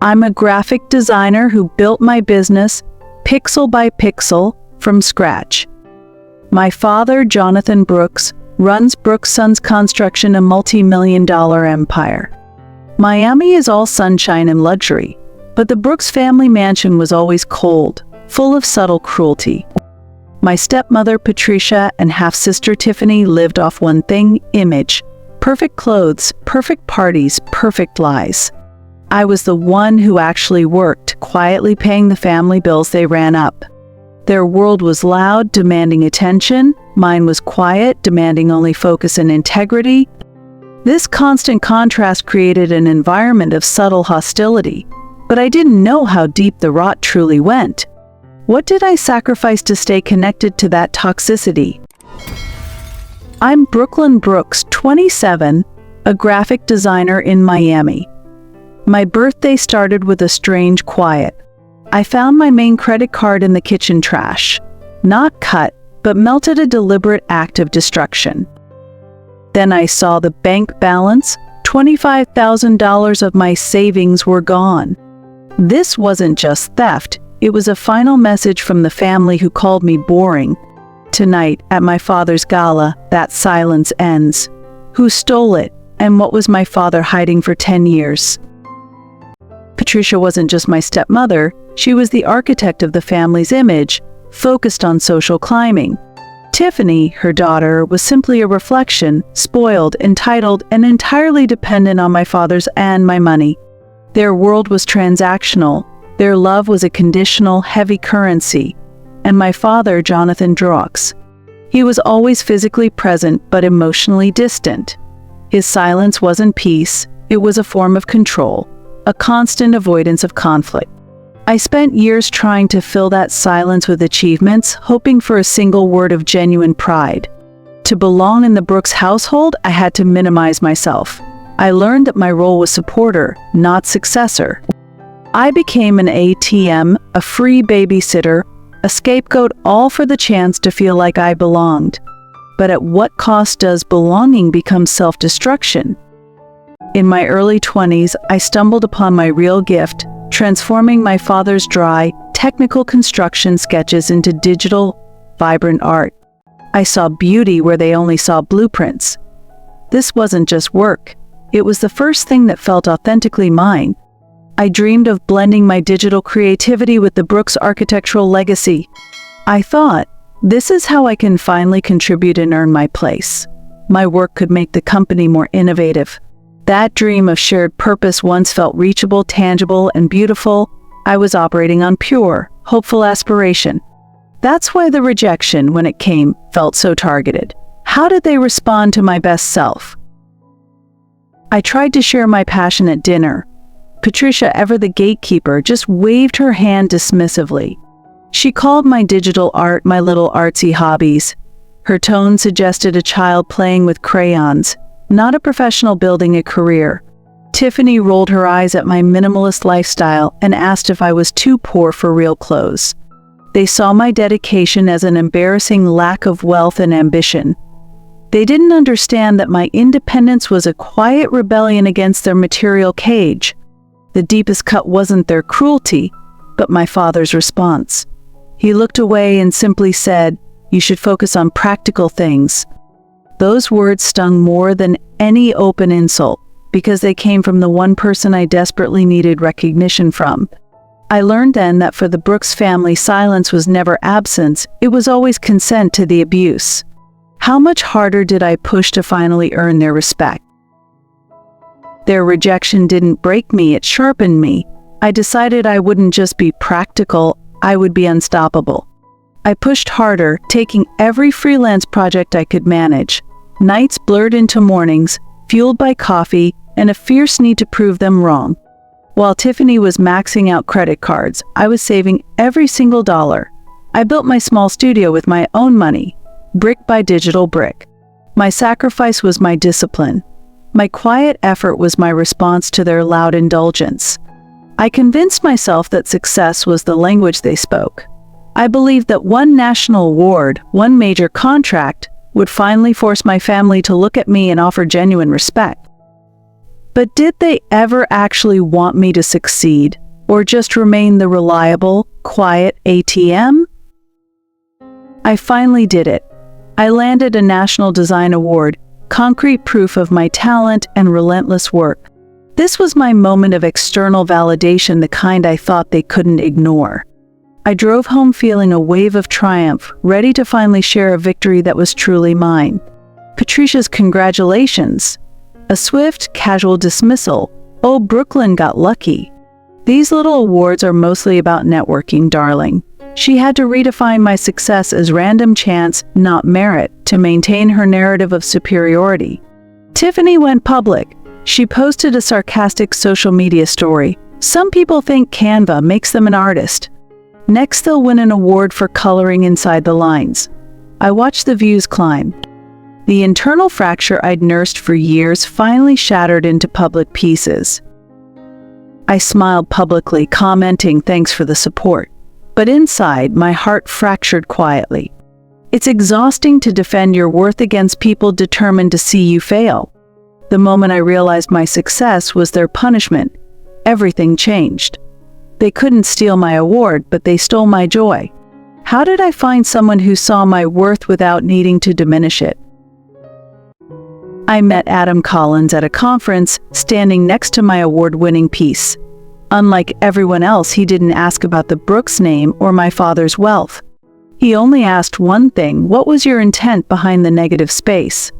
I'm a graphic designer who built my business, pixel by pixel, from scratch. My father, Jonathan Brooks, runs Brooks Sons Construction, a multi-million-dollar empire. Miami is all sunshine and luxury, but the Brooks family mansion was always cold, full of subtle cruelty. My stepmother, Patricia, and half-sister Tiffany lived off one thing: image. Perfect clothes, perfect parties, perfect lies. I was the one who actually worked, quietly paying the family bills they ran up. Their world was loud, demanding attention. Mine was quiet, demanding only focus and integrity. This constant contrast created an environment of subtle hostility, but I didn't know how deep the rot truly went. What did I sacrifice to stay connected to that toxicity? I'm Brooklynn Brooks, 27, a graphic designer in Miami. My birthday started with a strange quiet. I found my main credit card in the kitchen trash. Not cut, but melted, a deliberate act of destruction. Then I saw the bank balance. $25,000 of my savings were gone. This wasn't just theft, it was a final message from the family who called me boring. Tonight, at my father's gala, that silence ends. Who stole it, and what was my father hiding for 10 years? Patricia wasn't just my stepmother, she was the architect of the family's image, focused on social climbing. Tiffany, her daughter, was simply a reflection, spoiled, entitled, and entirely dependent on my father's and my money. Their world was transactional, their love was a conditional, heavy currency. And my father, Jonathan Brooks. He was always physically present but emotionally distant. His silence wasn't peace, it was a form of control, a constant avoidance of conflict. I spent years trying to fill that silence with achievements, hoping for a single word of genuine pride. To belong in the Brooks household, I had to minimize myself. I learned that my role was supporter, not successor. I became an ATM, a free babysitter, a scapegoat, all for the chance to feel like I belonged. But at what cost does belonging become self-destruction? In my early 20s, I stumbled upon my real gift, transforming my father's dry, technical construction sketches into digital, vibrant art. I saw beauty where they only saw blueprints. This wasn't just work, it was the first thing that felt authentically mine. I dreamed of blending my digital creativity with the Brooks architectural legacy. I thought, this is how I can finally contribute and earn my place. My work could make the company more innovative. That dream of shared purpose once felt reachable, tangible, and beautiful. I was operating on pure, hopeful aspiration. That's why the rejection, when it came, felt so targeted. How did they respond to my best self? I tried to share my passion at dinner. Patricia, ever the gatekeeper, just waved her hand dismissively. She called my digital art my little artsy hobbies. Her tone suggested a child playing with crayons, not a professional building a career. Tiffany rolled her eyes at my minimalist lifestyle and asked if I was too poor for real clothes. They saw my dedication as an embarrassing lack of wealth and ambition. They didn't understand that my independence was a quiet rebellion against their material cage. The deepest cut wasn't their cruelty, but my father's response. He looked away and simply said, "You should focus on practical things." Those words stung more than any open insult, because they came from the one person I desperately needed recognition from. I learned then that for the Brooks family, silence was never absence, it was always consent to the abuse. How much harder did I push to finally earn their respect? Their rejection didn't break me, it sharpened me. I decided I wouldn't just be practical, I would be unstoppable. I pushed harder, taking every freelance project I could manage. Nights blurred into mornings, fueled by coffee and a fierce need to prove them wrong. While Tiffany was maxing out credit cards, I was saving every single dollar. I built my small studio with my own money, brick by digital brick. My sacrifice was my discipline. My quiet effort was my response to their loud indulgence. I convinced myself that success was the language they spoke. I believed that one national award, one major contract, would finally force my family to look at me and offer genuine respect. But did they ever actually want me to succeed, or just remain the reliable, quiet ATM? I finally did it. I landed a National Design Award, concrete proof of my talent and relentless work. This was my moment of external validation, the kind I thought they couldn't ignore. I drove home feeling a wave of triumph, ready to finally share a victory that was truly mine. Patricia's congratulations. A swift, casual dismissal. Oh, Brooklyn got lucky. These little awards are mostly about networking, darling. She had to redefine my success as random chance, not merit, to maintain her narrative of superiority. Tiffany went public. She posted a sarcastic social media story. Some people think Canva makes them an artist. Next, they'll win an award for coloring inside the lines. I watched the views climb. The internal fracture I'd nursed for years finally shattered into public pieces. I smiled publicly, commenting thanks for the support. But inside, my heart fractured quietly. It's exhausting to defend your worth against people determined to see you fail. The moment I realized my success was their punishment, everything changed. They couldn't steal my award, but they stole my joy. How did I find someone who saw my worth without needing to diminish it? I met Adam Collins at a conference, standing next to my award-winning piece. Unlike everyone else, he didn't ask about the Brooks name or my father's wealth. He only asked one thing: what was your intent behind the negative space?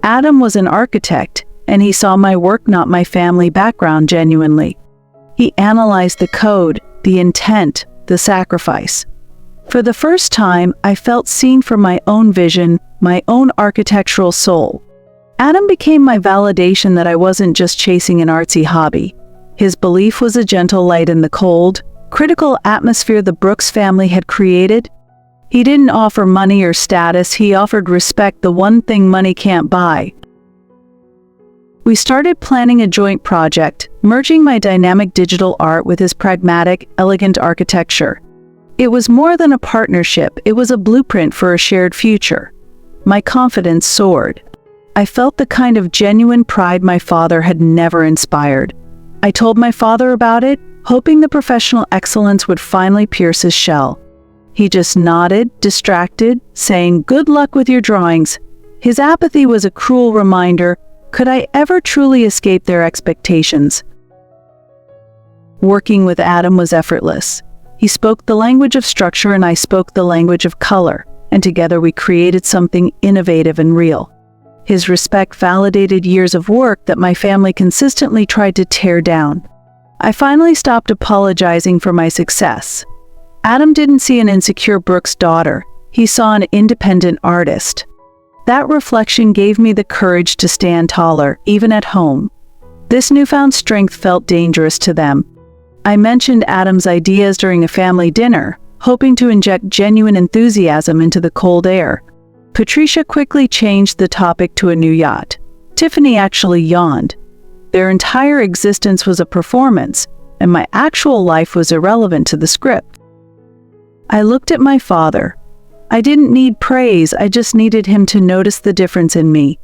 Adam was an architect, and he saw my work, not my family background, genuinely. He analyzed the code, the intent, the sacrifice. For the first time, I felt seen for my own vision, my own architectural soul. Adam became my validation that I wasn't just chasing an artsy hobby. His belief was a gentle light in the cold, critical atmosphere the Brooks family had created. He didn't offer money or status, he offered respect, the one thing money can't buy. We started planning a joint project, merging my dynamic digital art with his pragmatic, elegant architecture. It was more than a partnership, it was a blueprint for a shared future. My confidence soared. I felt the kind of genuine pride my father had never inspired. I told my father about it, hoping the professional excellence would finally pierce his shell. He just nodded, distracted, saying, "Good luck with your drawings." His apathy was a cruel reminder. Could I ever truly escape their expectations? Working with Adam was effortless. He spoke the language of structure and I spoke the language of color, and together we created something innovative and real. His respect validated years of work that my family consistently tried to tear down. I finally stopped apologizing for my success. Adam didn't see an insecure Brooks daughter. He saw an independent artist. That reflection gave me the courage to stand taller, even at home. This newfound strength felt dangerous to them. I mentioned Adam's ideas during a family dinner, hoping to inject genuine enthusiasm into the cold air. Patricia quickly changed the topic to a new yacht. Tiffany actually yawned. Their entire existence was a performance, and my actual life was irrelevant to the script. I looked at my father. I didn't need praise, I just needed him to notice the difference in me.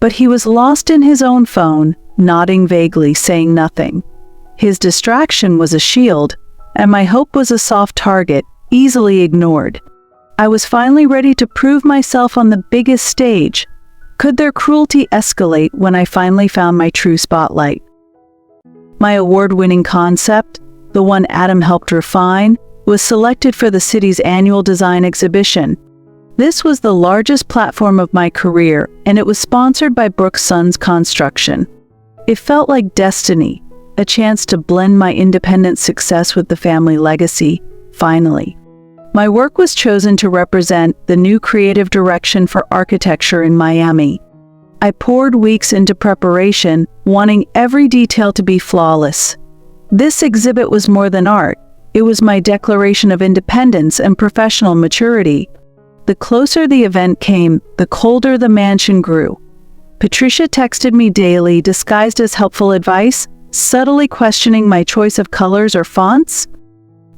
But he was lost in his own phone, nodding vaguely, saying nothing. His distraction was a shield, and my hope was a soft target, easily ignored. I was finally ready to prove myself on the biggest stage. Could their cruelty escalate when I finally found my true spotlight? My award-winning concept, the one Adam helped refine, was selected for the city's annual design exhibition. This was the largest platform of my career, and it was sponsored by Brooks Sons Construction. It felt like destiny, a chance to blend my independent success with the family legacy, finally. My work was chosen to represent the new creative direction for architecture in Miami. I poured weeks into preparation, wanting every detail to be flawless. This exhibit was more than art. It was my declaration of independence and professional maturity. The closer the event came, the colder the mansion grew. Patricia texted me daily, disguised as helpful advice, subtly questioning my choice of colors or fonts.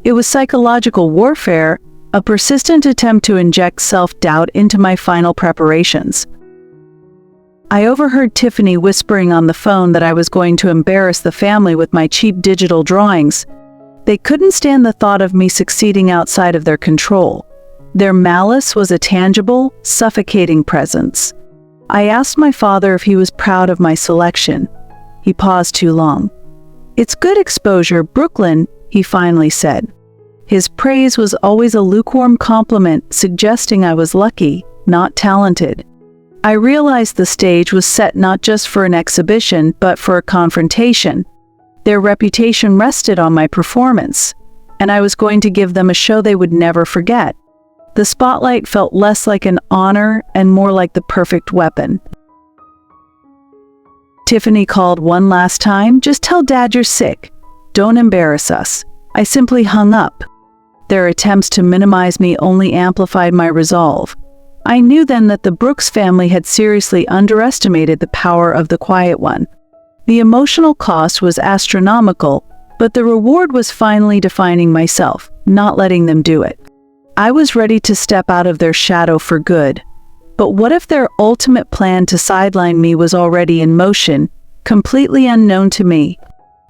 It was psychological warfare, a persistent attempt to inject self-doubt into my final preparations. I overheard Tiffany whispering on the phone that I was going to embarrass the family with my cheap digital drawings. They couldn't stand the thought of me succeeding outside of their control. Their malice was a tangible, suffocating presence. I asked my father if he was proud of my selection. He paused too long. "It's good exposure, Brooklyn," he finally said. His praise was always a lukewarm compliment, suggesting I was lucky, not talented. I realized the stage was set not just for an exhibition, but for a confrontation. Their reputation rested on my performance, and I was going to give them a show they would never forget. The spotlight felt less like an honor and more like the perfect weapon. Tiffany called one last time. "Just tell Dad you're sick. Don't embarrass us." I simply hung up. Their attempts to minimize me only amplified my resolve. I knew then that the Brooks family had seriously underestimated the power of the quiet one. The emotional cost was astronomical, but the reward was finally defining myself, not letting them do it. I was ready to step out of their shadow for good. But what if their ultimate plan to sideline me was already in motion, completely unknown to me?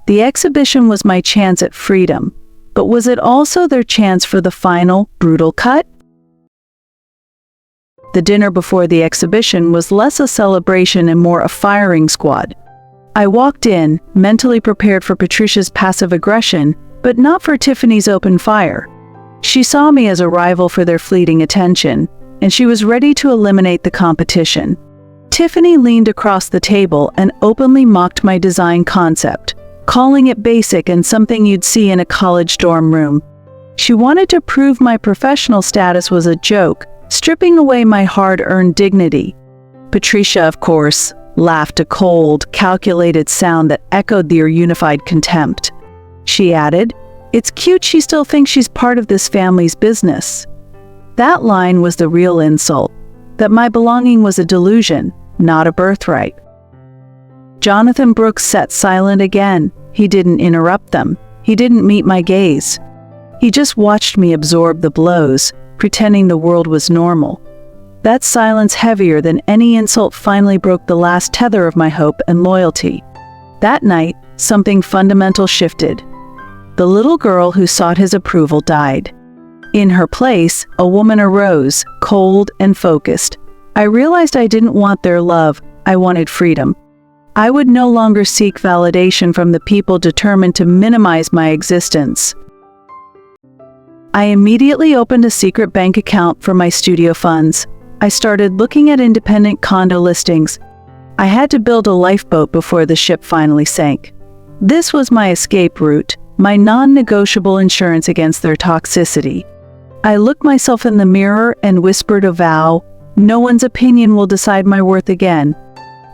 The exhibition was my chance at freedom, but was it also their chance for the final, brutal cut? The dinner before the exhibition was less a celebration and more a firing squad. I walked in, mentally prepared for Patricia's passive aggression, but not for Tiffany's open fire. She saw me as a rival for their fleeting attention, and she was ready to eliminate the competition. Tiffany leaned across the table and openly mocked my design concept, calling it basic and something you'd see in a college dorm room. She wanted to prove my professional status was a joke, stripping away my hard-earned dignity. Patricia, of course, laughed a cold, calculated sound that echoed their unified contempt. She added, "It's cute she still thinks she's part of this family's business." That line was the real insult, that my belonging was a delusion, not a birthright. Jonathan Brooks sat silent again. He didn't interrupt them. He didn't meet my gaze. He just watched me absorb the blows, pretending the world was normal. That silence, heavier than any insult, finally broke the last tether of my hope and loyalty. That night, something fundamental shifted. The little girl who sought his approval died. In her place, a woman arose, cold and focused. I realized I didn't want their love, I wanted freedom. I would no longer seek validation from the people determined to minimize my existence. I immediately opened a secret bank account for my studio funds. I started looking at independent condo listings. I had to build a lifeboat before the ship finally sank. This was my escape route, my non-negotiable insurance against their toxicity. I looked myself in the mirror and whispered a vow, no one's opinion will decide my worth again.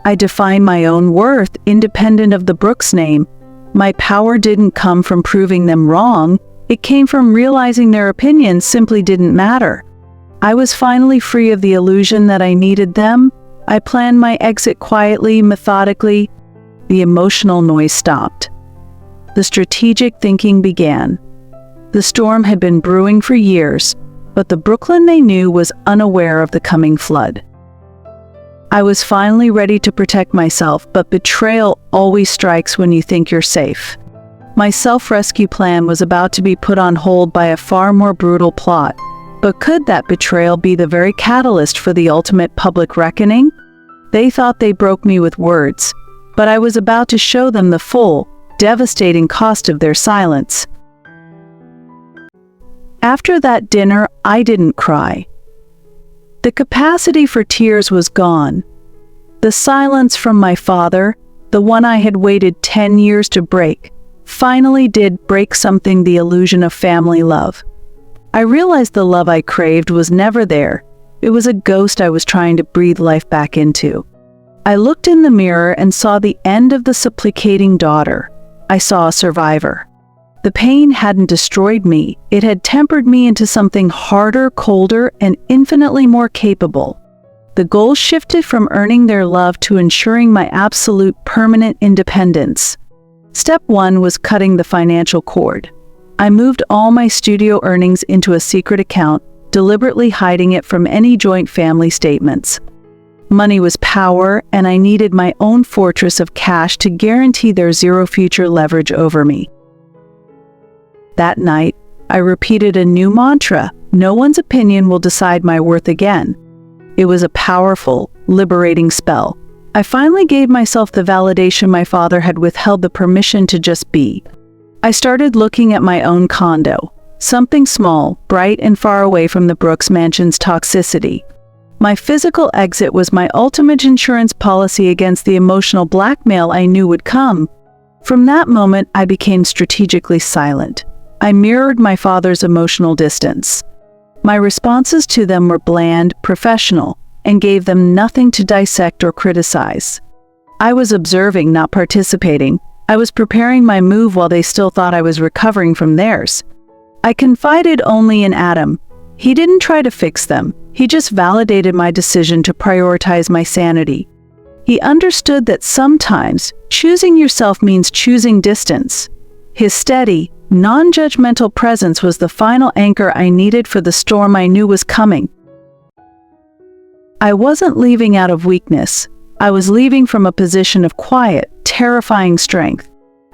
I defined my own worth, independent of the Brooks name. My power didn't come from proving them wrong, it came from realizing their opinions simply didn't matter. I was finally free of the illusion that I needed them. I planned my exit quietly, methodically. The emotional noise stopped. The strategic thinking began. The storm had been brewing for years, but the Brooklyn they knew was unaware of the coming flood. I was finally ready to protect myself, but betrayal always strikes when you think you're safe. My self-rescue plan was about to be put on hold by a far more brutal plot. But could that betrayal be the very catalyst for the ultimate public reckoning? They thought they broke me with words, but I was about to show them the full, devastating cost of their silence. After that dinner, I didn't cry. The capacity for tears was gone. The silence from my father, the one I had waited 10 years to break, finally did break something, the illusion of family love. I realized the love I craved was never there. It was a ghost I was trying to breathe life back into. I looked in the mirror and saw the end of the supplicating daughter. I saw a survivor. The pain hadn't destroyed me. It had tempered me into something harder, colder, and infinitely more capable. The goal shifted from earning their love to ensuring my absolute permanent independence. Step 1 was cutting the financial cord. I moved all my studio earnings into a secret account, deliberately hiding it from any joint family statements. Money was power, and I needed my own fortress of cash to guarantee their zero future leverage over me. That night, I repeated a new mantra: no one's opinion will decide my worth again. It was a powerful, liberating spell. I finally gave myself the validation my father had withheld, the permission to just be. I started looking at my own condo, something small, bright, and far away from the Brooks mansion's toxicity. My physical exit was my ultimate insurance policy against the emotional blackmail I knew would come. From that moment, I became strategically silent. I mirrored my father's emotional distance. My responses to them were bland, professional, and gave them nothing to dissect or criticize. I was observing, not participating. I was preparing my move while they still thought I was recovering from theirs. I confided only in Adam. He didn't try to fix them. He just validated my decision to prioritize my sanity. He understood that sometimes choosing yourself means choosing distance. His steady, non-judgmental presence was the final anchor I needed for the storm I knew was coming. I wasn't leaving out of weakness. I was leaving from a position of quiet, terrifying strength.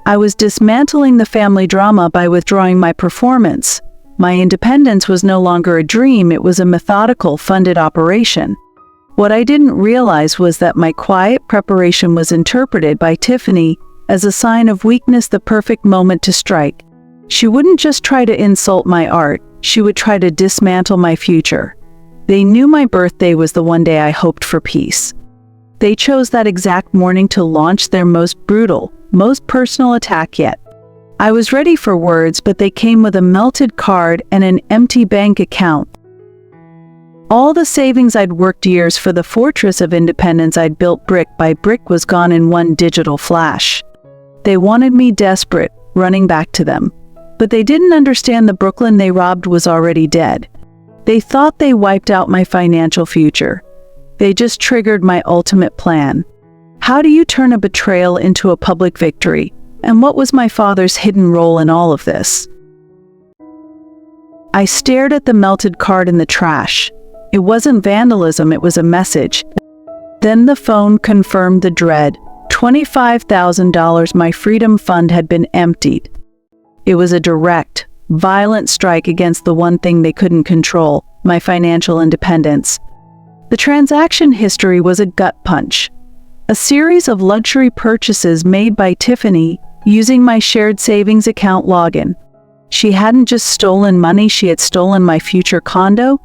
I was dismantling the family drama by withdrawing my performance. My independence was no longer a dream, it was a methodical, funded operation. What I didn't realize was that my quiet preparation was interpreted by Tiffany as a sign of weakness, the perfect moment to strike. She wouldn't just try to insult my art, she would try to dismantle my future. They knew my birthday was the one day I hoped for peace. They chose that exact morning to launch their most brutal, most personal attack yet. I was ready for words, but they came with a melted card and an empty bank account. All the savings I'd worked years for, the fortress of independence I'd built brick by brick, was gone in one digital flash. They wanted me desperate, running back to them. But they didn't understand the Brooklyn they robbed was already dead. They thought they wiped out my financial future. They just triggered my ultimate plan. How do you turn a betrayal into a public victory? And what was my father's hidden role in all of this? I stared at the melted card in the trash. It wasn't vandalism, it was a message. Then the phone confirmed the dread. $25,000, my freedom fund, had been emptied. It was a direct, violent strike against the one thing they couldn't control, my financial independence. The transaction history was a gut punch. A series of luxury purchases made by Tiffany using my shared savings account login. She hadn't just stolen money, she had stolen my future condo.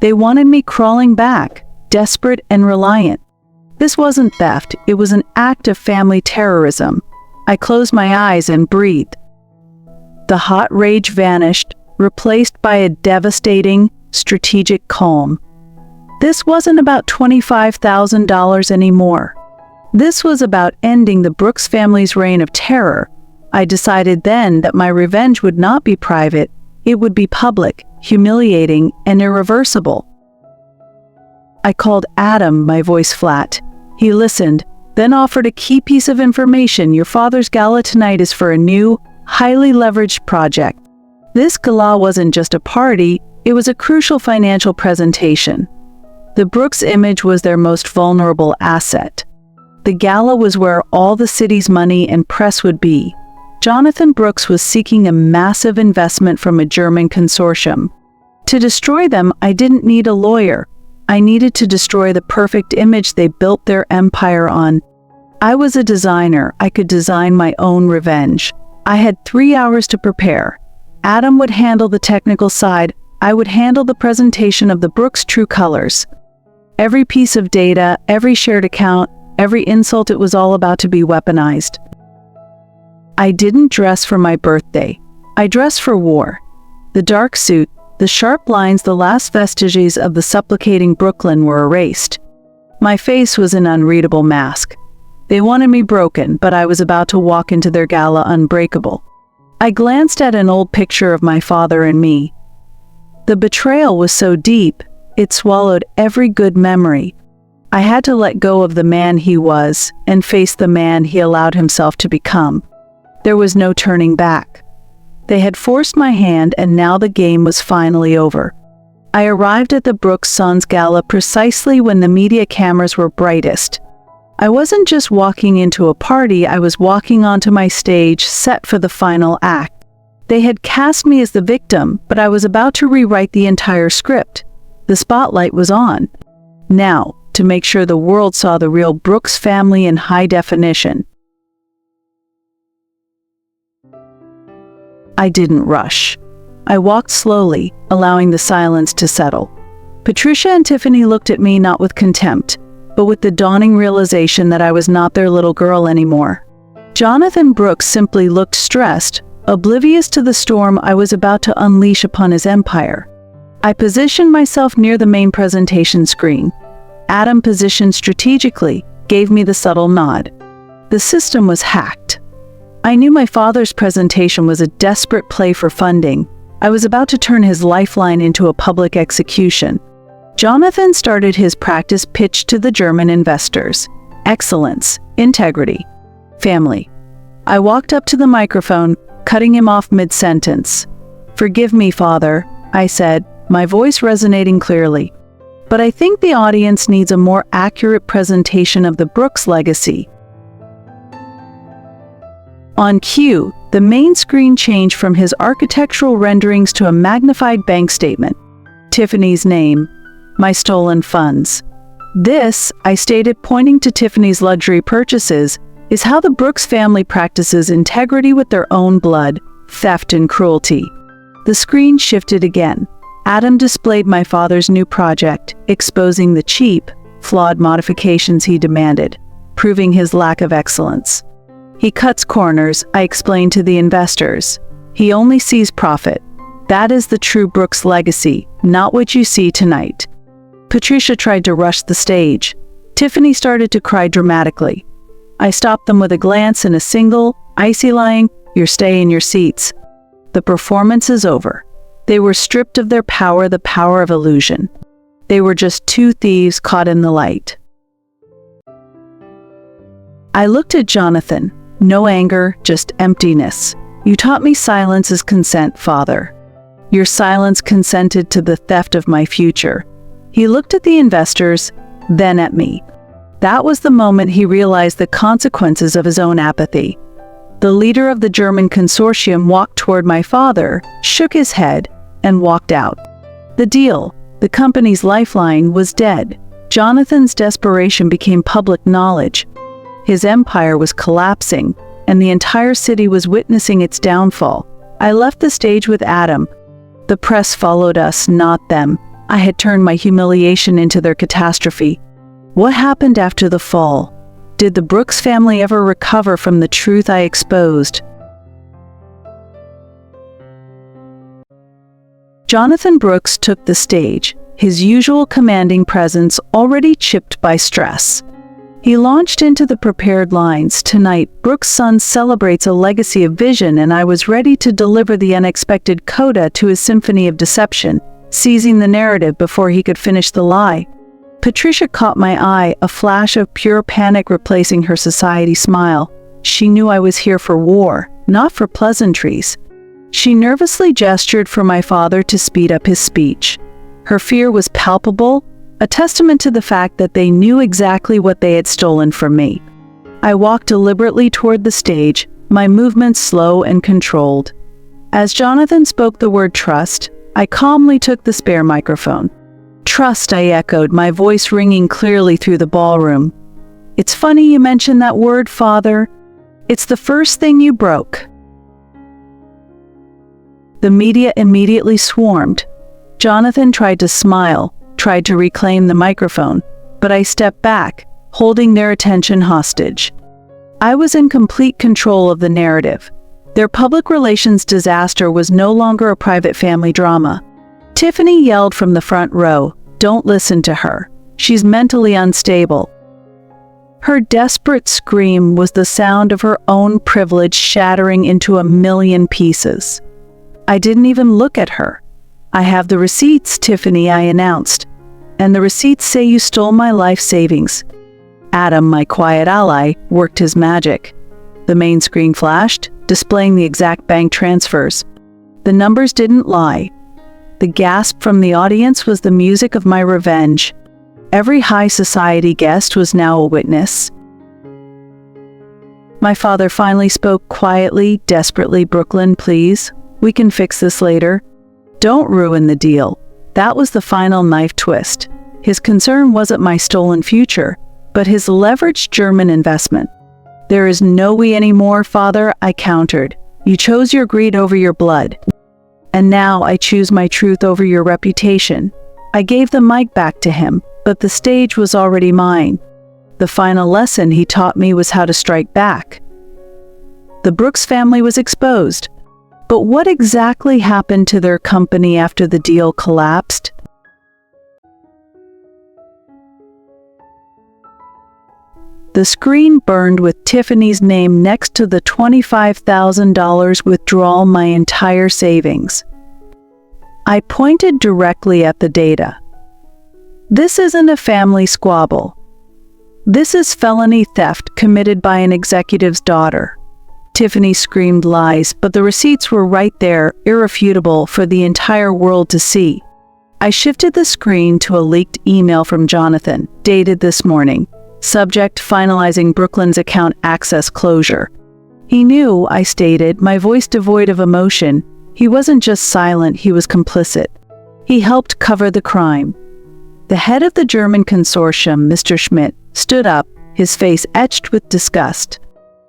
They wanted me crawling back, desperate and reliant. This wasn't theft, it was an act of family terrorism. I closed my eyes and breathed. The hot rage vanished, replaced by a devastating, strategic calm. This wasn't about $25,000 anymore. This was about ending the Brooks family's reign of terror. I decided then that my revenge would not be private, it would be public, humiliating, and irreversible. I called Adam, my voice flat. He listened, then offered a key piece of information: your father's gala tonight is for a new, highly leveraged project. This gala wasn't just a party, it was a crucial financial presentation. The Brooks image was their most vulnerable asset. The gala was where all the city's money and press would be. Jonathan Brooks was seeking a massive investment from a German consortium. To destroy them, I didn't need a lawyer. I needed to destroy the perfect image they built their empire on. I was a designer, I could design my own revenge. I had 3 hours to prepare. Adam would handle the technical side, I would handle the presentation of the Brooks' true colors. Every piece of data, every shared account, every insult, it was all about to be weaponized. I didn't dress for my birthday. I dressed for war. The dark suit, the sharp lines, the last vestiges of the supplicating Brooklyn were erased. My face was an unreadable mask. They wanted me broken, but I was about to walk into their gala unbreakable. I glanced at an old picture of my father and me. The betrayal was so deep, it swallowed every good memory. I had to let go of the man he was and face the man he allowed himself to become. There was no turning back. They had forced my hand, and now the game was finally over. I arrived at the Brooks Sons Gala precisely when the media cameras were brightest. I wasn't just walking into a party, I was walking onto my stage set for the final act. They had cast me as the victim, but I was about to rewrite the entire script. The spotlight was on. Now, to make sure the world saw the real Brooks family in high definition. I didn't rush. I walked slowly, allowing the silence to settle. Patricia and Tiffany looked at me not with contempt, but with the dawning realization that I was not their little girl anymore. Jonathan Brooks simply looked stressed, oblivious to the storm I was about to unleash upon his empire. I positioned myself near the main presentation screen. Adam, positioned strategically, gave me the subtle nod. The system was hacked. I knew my father's presentation was a desperate play for funding. I was about to turn his lifeline into a public execution. Jonathan started his practice pitch to the German investors. Excellence, integrity, family. I walked up to the microphone, cutting him off mid-sentence. "Forgive me, Father," I said, my voice resonating clearly. "But I think the audience needs a more accurate presentation of the Brooks legacy." On cue, the main screen changed from his architectural renderings to a magnified bank statement. Tiffany's name. My stolen funds. "This," I stated, pointing to Tiffany's luxury purchases, "is how the Brooks family practices integrity with their own blood, theft and cruelty." The screen shifted again. Adam displayed my father's new project, exposing the cheap, flawed modifications he demanded, proving his lack of excellence. "He cuts corners," I explained to the investors. "He only sees profit. That is the true Brooks legacy, not what you see tonight." Patricia tried to rush the stage. Tiffany started to cry dramatically. I stopped them with a glance and a single, icy line, "You're staying in your seats." The performance is over. They were stripped of their power, the power of illusion. They were just two thieves caught in the light. I looked at Jonathan. No anger, just emptiness. "You taught me silence is consent, Father. Your silence consented to the theft of my future." He looked at the investors, then at me. That was the moment he realized the consequences of his own apathy. The leader of the German consortium walked toward my father, shook his head, and walked out. The deal, the company's lifeline, was dead. Jonathan's desperation became public knowledge. His empire was collapsing, and the entire city was witnessing its downfall. I left the stage with Adam. The press followed us, not them. I had turned my humiliation into their catastrophe. What happened after the fall? Did the Brooks family ever recover from the truth I exposed? Jonathan Brooks took the stage, his usual commanding presence already chipped by stress. He launched into the prepared lines. "Tonight, Brooks' son celebrates a legacy of vision," and I was ready to deliver the unexpected coda to his symphony of deception, seizing the narrative before he could finish the lie. Patricia caught my eye, a flash of pure panic replacing her society smile. She knew I was here for war, not for pleasantries. She nervously gestured for my father to speed up his speech. Her fear was palpable, a testament to the fact that they knew exactly what they had stolen from me. I walked deliberately toward the stage, my movements slow and controlled. As Jonathan spoke the word trust, I calmly took the spare microphone. "Trust," I echoed, my voice ringing clearly through the ballroom. "It's funny you mention that word, Father. It's the first thing you broke." The media immediately swarmed. Jonathan tried to smile, tried to reclaim the microphone, but I stepped back, holding their attention hostage. I was in complete control of the narrative. Their public relations disaster was no longer a private family drama. Tiffany yelled from the front row, "Don't listen to her. She's mentally unstable." Her desperate scream was the sound of her own privilege shattering into a million pieces. I didn't even look at her. "I have the receipts, Tiffany," I announced. "And the receipts say you stole my life savings." Adam, my quiet ally, worked his magic. The main screen flashed, displaying the exact bank transfers. The numbers didn't lie. The gasp from the audience was the music of my revenge. Every high society guest was now a witness. My father finally spoke quietly, desperately. "Brooklyn, please. We can fix this later. Don't ruin the deal." That was the final knife twist. His concern wasn't my stolen future, but his leveraged German investment. "There is no we anymore, Father," I countered. "You chose your greed over your blood. And now I choose my truth over your reputation." I gave the mic back to him, but the stage was already mine. The final lesson he taught me was how to strike back. The Brooks family was exposed. But what exactly happened to their company after the deal collapsed? The screen burned with Tiffany's name next to the $25,000 withdrawal, my entire savings. I pointed directly at the data. "This isn't a family squabble. This is felony theft committed by an executive's daughter." Tiffany screamed lies, but the receipts were right there, irrefutable, for the entire world to see. I shifted the screen to a leaked email from Jonathan, dated this morning. Subject: finalizing Brooklyn's account access closure. He knew, I stated, my voice devoid of emotion. He wasn't just silent, he was complicit. He helped cover the crime. The head of the German consortium, Mr. Schmidt, stood up, his face etched with disgust.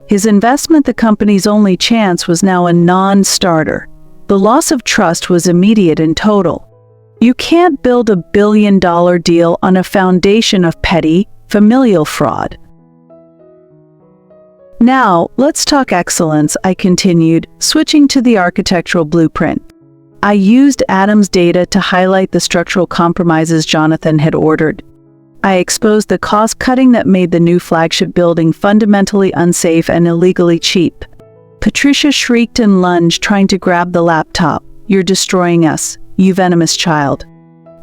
His investment, the company's only chance, was now a non-starter. The loss of trust was immediate and total. You can't build a billion-dollar deal on a foundation of petty, familial fraud. "Now, let's talk excellence," I continued, switching to the architectural blueprint. I used Adam's data to highlight the structural compromises Jonathan had ordered. I exposed the cost-cutting that made the new flagship building fundamentally unsafe and illegally cheap. Patricia shrieked and lunged, trying to grab the laptop. "You're destroying us, you venomous child."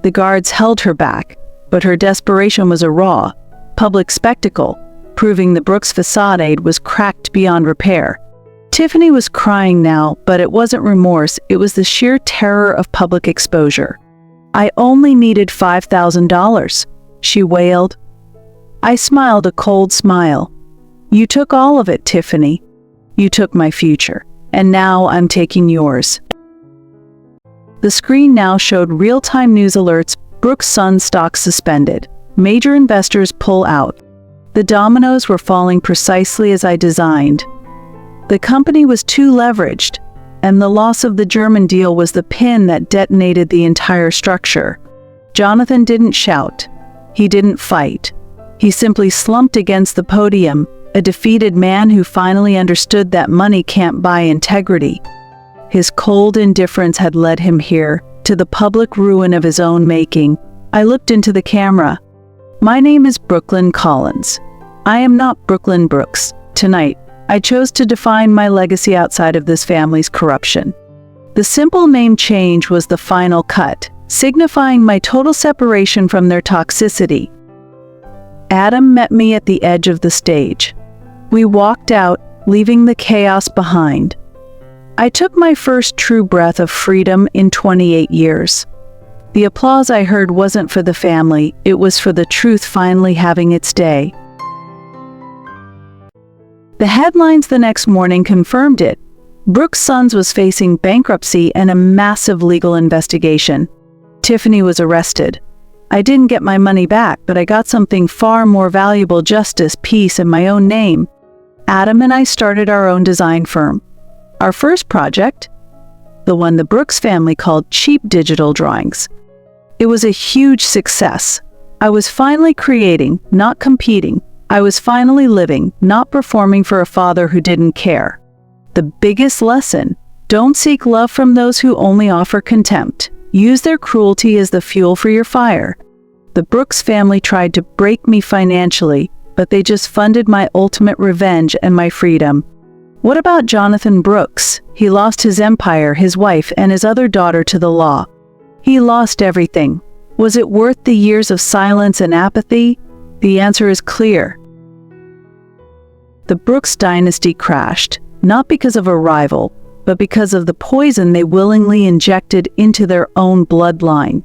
The guards held her back, but her desperation was a raw, public spectacle, proving the Brooks facade was cracked beyond repair. Tiffany was crying now, but it wasn't remorse, it was the sheer terror of public exposure. "I only needed $5,000. She wailed. I smiled a cold smile. "You took all of it, Tiffany. You took my future, and now I'm taking yours." The screen now showed real-time news alerts: Brooks Sun stock suspended. Major investors pull out. The dominoes were falling precisely as I designed. The company was too leveraged, and the loss of the German deal was the pin that detonated the entire structure. Jonathan didn't shout. He didn't fight. He simply slumped against the podium, a defeated man who finally understood that money can't buy integrity. His cold indifference had led him here, to the public ruin of his own making. I looked into the camera. "My name is Brooklyn Collins. I am not Brooklynn Brooks. Tonight, I chose to define my legacy outside of this family's corruption." The simple name change was the final cut, signifying my total separation from their toxicity. Adam met me at the edge of the stage. We walked out, leaving the chaos behind. I took my first true breath of freedom in 28 years. The applause I heard wasn't for the family, it was for the truth finally having its day. The headlines the next morning confirmed it. Brooks Sons was facing bankruptcy and a massive legal investigation. Tiffany was arrested. I didn't get my money back, but I got something far more valuable: justice, peace, and my own name. Adam and I started our own design firm. Our first project, the one the Brooks family called cheap digital drawings. It was a huge success. I was finally creating, not competing. I was finally living, not performing for a father who didn't care. The biggest lesson: don't seek love from those who only offer contempt. Use their cruelty as the fuel for your fire. The Brooks family tried to break me financially, but they just funded my ultimate revenge and my freedom. What about Jonathan Brooks? He lost his empire, his wife, and his other daughter to the law. He lost everything. Was it worth the years of silence and apathy? The answer is clear. The Brooks dynasty crashed, not because of a rival, but because of the poison they willingly injected into their own bloodline.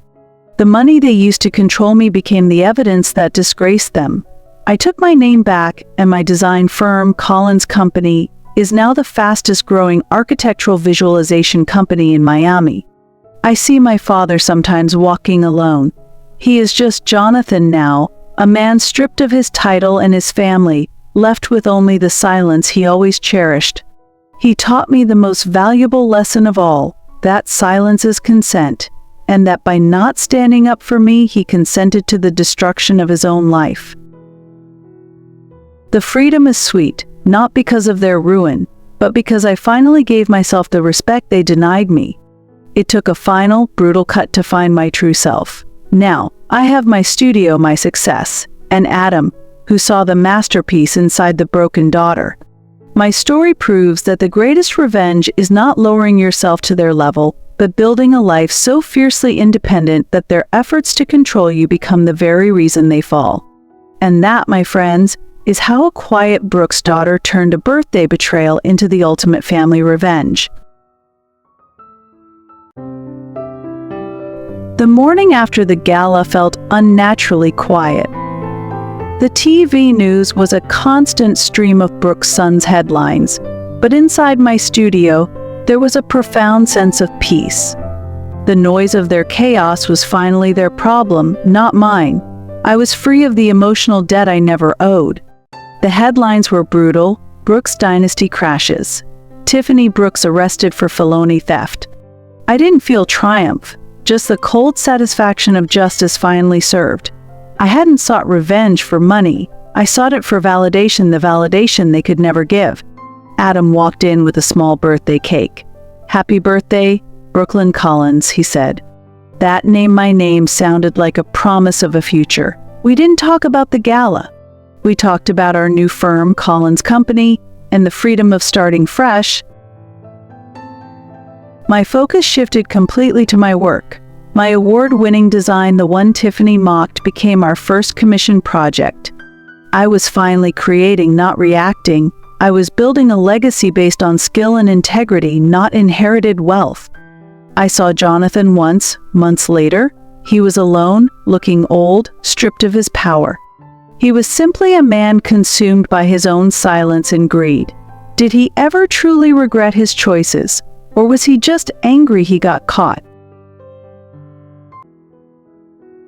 The money they used to control me became the evidence that disgraced them. I took my name back, and my design firm, Collins Company, is now the fastest-growing architectural visualization company in Miami. I see my father sometimes walking alone. He is just Jonathan now, a man stripped of his title and his family, left with only the silence he always cherished. He taught me the most valuable lesson of all, that silence is consent, and that by not standing up for me, he consented to the destruction of his own life. The freedom is sweet, not because of their ruin, but because I finally gave myself the respect they denied me. It took a final, brutal cut to find my true self. Now, I have my studio, my success, and Adam, who saw the masterpiece inside the broken daughter. My story proves that the greatest revenge is not lowering yourself to their level, but building a life so fiercely independent that their efforts to control you become the very reason they fall. And that, my friends, is how a quiet Brooks daughter turned a birthday betrayal into the ultimate family revenge. The morning after the gala felt unnaturally quiet. The TV news was a constant stream of Brooks' sons' headlines, but inside my studio, there was a profound sense of peace. The noise of their chaos was finally their problem, not mine. I was free of the emotional debt I never owed. The headlines were brutal: Brooks dynasty crashes. Tiffany Brooks arrested for felony theft. I didn't feel triumph, just the cold satisfaction of justice finally served. I hadn't sought revenge for money. I sought it for validation, the validation they could never give. Adam walked in with a small birthday cake. "Happy birthday, Brooklyn Collins," he said. That name, my name, sounded like a promise of a future. We didn't talk about the gala. We talked about our new firm, Collins Company, and the freedom of starting fresh. My focus shifted completely to my work. My award-winning design, the one Tiffany mocked, became our first commission project. I was finally creating, not reacting. I was building a legacy based on skill and integrity, not inherited wealth. I saw Jonathan once, months later. He was alone, looking old, stripped of his power. He was simply a man consumed by his own silence and greed. Did he ever truly regret his choices, or was he just angry he got caught?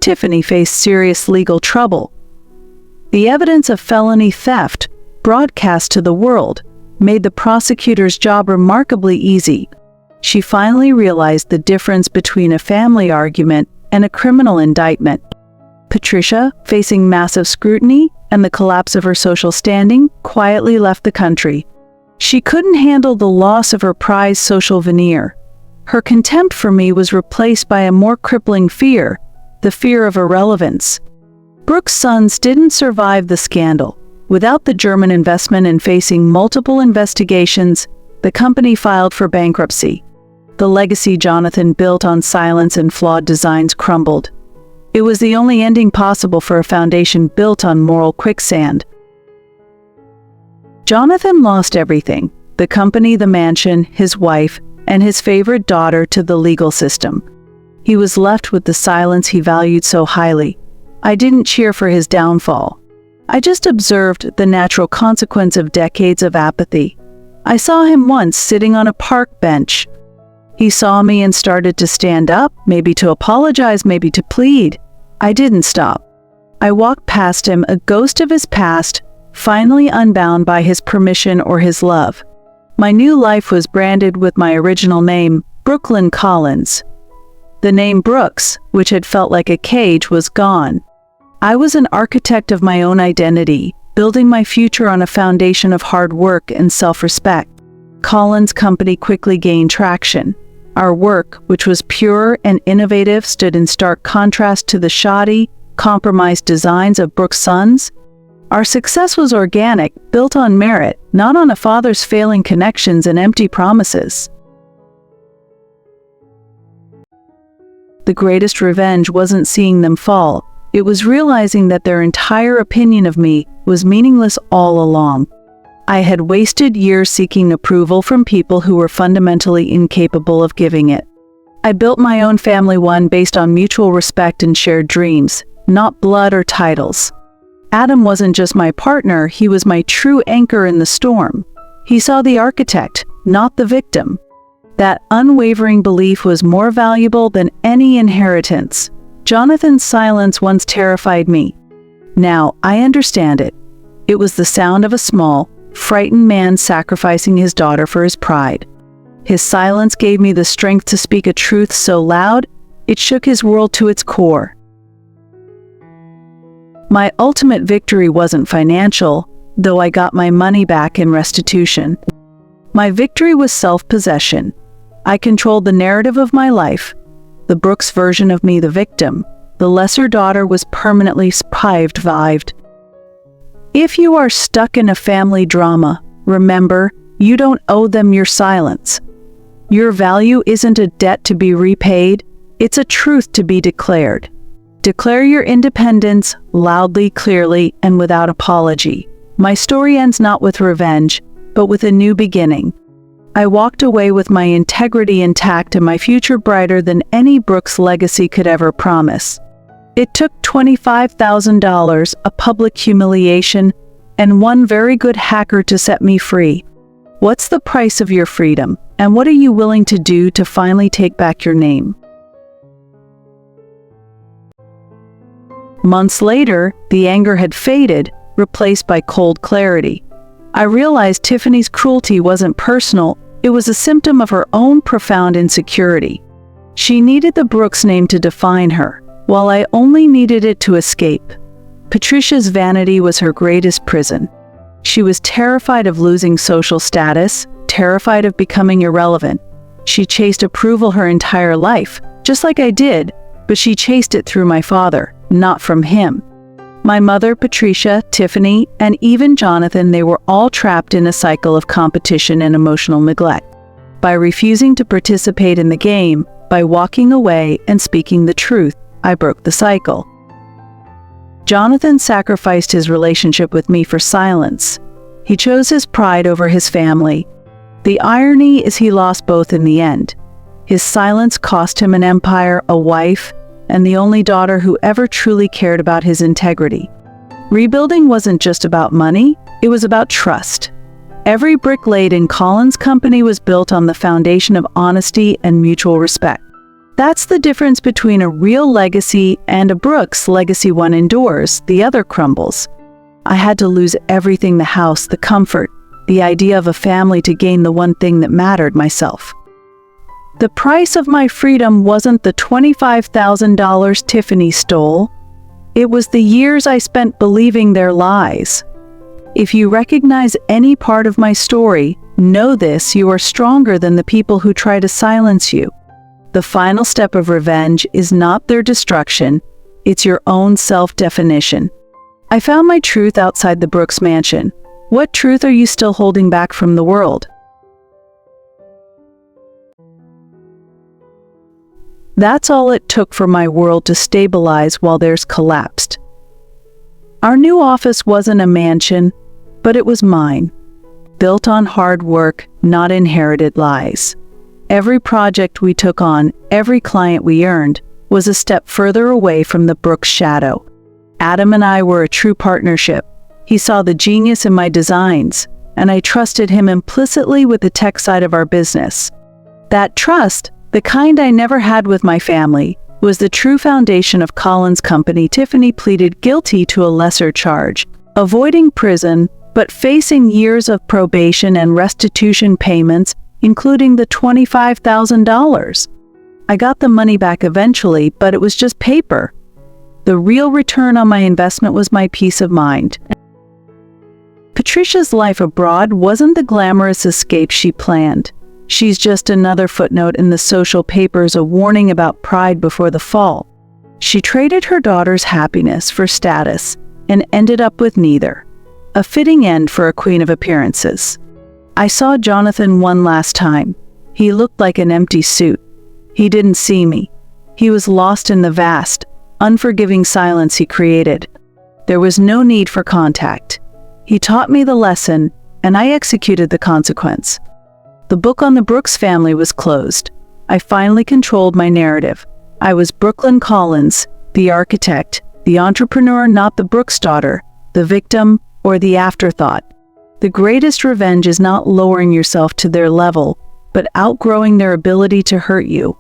Tiffany faced serious legal trouble. The evidence of felony theft, broadcast to the world, made the prosecutor's job remarkably easy. She finally realized the difference between a family argument and a criminal indictment. Patricia, facing massive scrutiny and the collapse of her social standing, quietly left the country. She couldn't handle the loss of her prized social veneer. Her contempt for me was replaced by a more crippling fear, the fear of irrelevance. Brooks' sons didn't survive the scandal. Without the German investment and facing multiple investigations, the company filed for bankruptcy. The legacy Jonathan built on silence and flawed designs crumbled. It was the only ending possible for a foundation built on moral quicksand. Jonathan lost everything: the company, the mansion, his wife, and his favorite daughter to the legal system. He was left with the silence he valued so highly. I didn't cheer for his downfall. I just observed the natural consequence of decades of apathy. I saw him once sitting on a park bench. He saw me and started to stand up, maybe to apologize, maybe to plead. I didn't stop. I walked past him, a ghost of his past, finally unbound by his permission or his love. My new life was branded with my original name, Brooklyn Collins. The name Brooks, which had felt like a cage, was gone. I was an architect of my own identity, building my future on a foundation of hard work and self-respect. Collins Company quickly gained traction. Our work, which was pure and innovative, stood in stark contrast to the shoddy, compromised designs of Brooks' sons. Our success was organic, built on merit, not on a father's failing connections and empty promises. The greatest revenge wasn't seeing them fall. It was realizing that their entire opinion of me was meaningless all along. I had wasted years seeking approval from people who were fundamentally incapable of giving it. I built my own family, one based on mutual respect and shared dreams, not blood or titles. Adam wasn't just my partner, he was my true anchor in the storm. He saw the architect, not the victim. That unwavering belief was more valuable than any inheritance. Jonathan's silence once terrified me. Now, I understand it. It was the sound of a small, frightened man sacrificing his daughter for his pride. His silence gave me the strength to speak a truth so loud, it shook his world to its core. My ultimate victory wasn't financial, though I got my money back in restitution. My victory was self-possession. I controlled the narrative of my life. The Brooks version of me, the victim, the lesser daughter, was permanently survived. If you are stuck in a family drama, remember, you don't owe them your silence. Your value isn't a debt to be repaid, it's a truth to be declared. Declare your independence loudly, clearly, and without apology. My story ends not with revenge, but with a new beginning. I walked away with my integrity intact and my future brighter than any Brooks legacy could ever promise. It took $25,000, a public humiliation, and one very good hacker to set me free. What's the price of your freedom, and what are you willing to do to finally take back your name? Months later, the anger had faded, replaced by cold clarity. I realized Tiffany's cruelty wasn't personal, it was a symptom of her own profound insecurity. She needed the Brooks name to define her, while I only needed it to escape. Patricia's vanity was her greatest prison. She was terrified of losing social status, terrified of becoming irrelevant. She chased approval her entire life, just like I did, but she chased it through my father, not from him. My mother, Patricia, Tiffany, and even Jonathan, they were all trapped in a cycle of competition and emotional neglect. By refusing to participate in the game, by walking away and speaking the truth, I broke the cycle. Jonathan sacrificed his relationship with me for silence. He chose his pride over his family. The irony is he lost both in the end. His silence cost him an empire, a wife, and the only daughter who ever truly cared about his integrity. Rebuilding wasn't just about money, it was about trust. Every brick laid in Colin's company was built on the foundation of honesty and mutual respect. That's the difference between a real legacy and a Brooks legacy. One endures, the other crumbles. I had to lose everything: the house, the comfort, the idea of a family, to gain the one thing that mattered: myself. The price of my freedom wasn't the $25,000 Tiffany stole. It was the years I spent believing their lies. If you recognize any part of my story, know this: you are stronger than the people who try to silence you. The final step of revenge is not their destruction, it's your own self-definition. I found my truth outside the Brooks mansion. What truth are you still holding back from the world? That's all it took for my world to stabilize while theirs collapsed. Our new office wasn't a mansion, but it was mine. Built on hard work, not inherited lies. Every project we took on, every client we earned, was a step further away from the Brooks shadow. Adam and I were a true partnership. He saw the genius in my designs, and I trusted him implicitly with the tech side of our business. That trust, the kind I never had with my family, was the true foundation of Colin's company. Tiffany pleaded guilty to a lesser charge, avoiding prison, but facing years of probation and restitution payments, including the $25,000. I got the money back eventually, but it was just paper. The real return on my investment was my peace of mind. Patricia's life abroad wasn't the glamorous escape she planned. She's just another footnote in the social papers, a warning about pride before the fall. She traded her daughter's happiness for status and ended up with neither. A fitting end for a queen of appearances. I saw Jonathan one last time. He looked like an empty suit. He didn't see me. He was lost in the vast, unforgiving silence he created. There was no need for contact. He taught me the lesson: and I executed the consequence. The book on the Brooks family was closed. I finally controlled my narrative. I was Brooklyn Collins, the architect, the entrepreneur, not the Brooks daughter, the victim, or the afterthought. The greatest revenge is not lowering yourself to their level, but outgrowing their ability to hurt you.